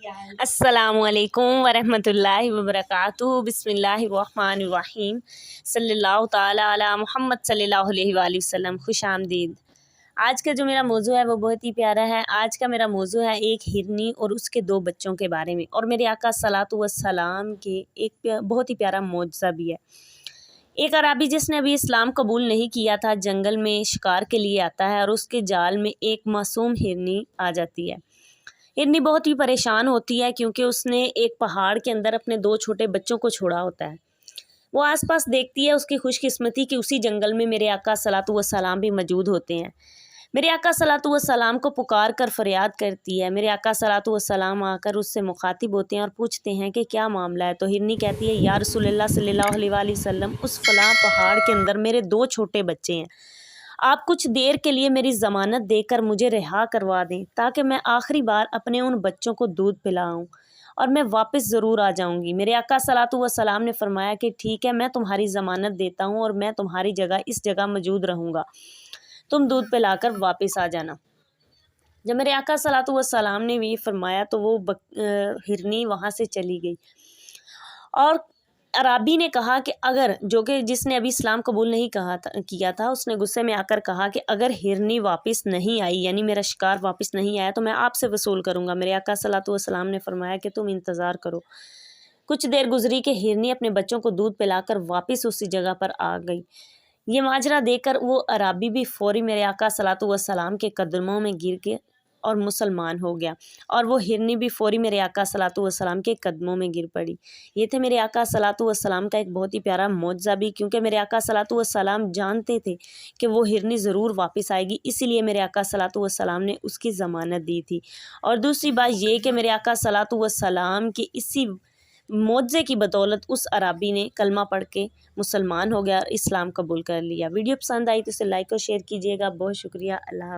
अस्सलामु अलैकुम वरहमतुल्लाहि वबरकातुहू। बिस्मिल्लाहिर्रहमानिर्रहीम। सल्लल्लाहु ताला अला मुहम्मद सल्लल्लाहु अलैहि वसल्लम। खुश आमदीद। आज का जो मेरा मौजू है वो बहुत ही प्यारा है। आज का मेरा मौजू है एक हिरनी और उसके दो बच्चों के बारे में, और मेरे आका सलातु व सलाम के एक बहुत ही प्यारा मौजज़ा भी है। एक अराबी जिसने अभी इस्लाम कबूल नहीं किया था, जंगल में शिकार के लिए आता है और उसके जाल में एक मासूम हिरनी आ जाती है। हिरनी बहुत ही परेशान होती है क्योंकि उसने एक पहाड़ के अंदर अपने दो छोटे बच्चों को छोड़ा होता है। वो आसपास देखती है, उसकी खुशकिस्मती कि उसी जंगल में मेरे आका सलातु व सलाम भी मौजूद होते हैं। मेरे आका सलातु व सलाम को पुकार कर फरियाद करती है। मेरे आका सलातु व सलाम आकर उससे मुखातिब होते हैं और पूछते हैं कि क्या मामला है। तो हिरनी कहती है, या रसूलल्लाह सल्लल्लाहु अलैहि वसल्लम, उस फलां पहाड़ के अंदर मेरे दो छोटे बच्चे हैं। आप कुछ देर के लिए मेरी ज़मानत देकर मुझे रिहा करवा दें ताकि मैं आखिरी बार अपने उन बच्चों को दूध पिलाऊं और मैं वापस ज़रूर आ जाऊंगी। मेरे आका सलातु व सलाम ने फरमाया कि ठीक है, मैं तुम्हारी ज़मानत देता हूं और मैं तुम्हारी जगह इस जगह मौजूद रहूँगा, तुम दूध पिलाकर वापस आ जाना। जब मेरे आका सलातु व सलाम ने भी फरमाया तो वो हिरनी वहाँ से चली गई। और अराबी ने कहा कि अगर, जो कि जिसने अभी इस्लाम कबूल नहीं किया था, उसने गुस्से में आकर कहा कि अगर हिरनी वापस नहीं आई, यानी मेरा शिकार वापस नहीं आया, तो मैं आपसे वसूल करूँगा। मेरे आका सलातु व सलाम ने फरमाया कि तुम इंतज़ार करो। कुछ देर गुजरी कि हिरनी अपने बच्चों को दूध पिलाकर वापस उसी जगह पर आ गई। ये माजरा देखकर वो अराबी भी फ़ौरी मेरे आका सलातु व सलाम के कदमों में गिर के और मुसलमान हो गया, और वो हिरनी भी फ़ौरी मेरे आका सलातु व सलाम के कदमों में गिर पड़ी। ये थे मेरे आका सलातु व सलाम का एक बहुत ही प्यारा मौजज़ा भी, क्योंकि मेरे आका सलातु व सलाम जानते थे कि वो हिरनी ज़रूर वापस आएगी, इसीलिए मेरे आका सलातु व सलाम ने उसकी ज़मानत दी थी। और दूसरी बात ये कि मेरे आका सलातु व सलाम के इसी मौजज़े की बदौलत उस अराबी ने कलमा पढ़ के मुसलमान हो गया और इस्लाम कबूल कर लिया। वीडियो पसंद आई तो इसे लाइक और शेयर कीजिएगा। बहुत शुक्रिया। अल्लाह।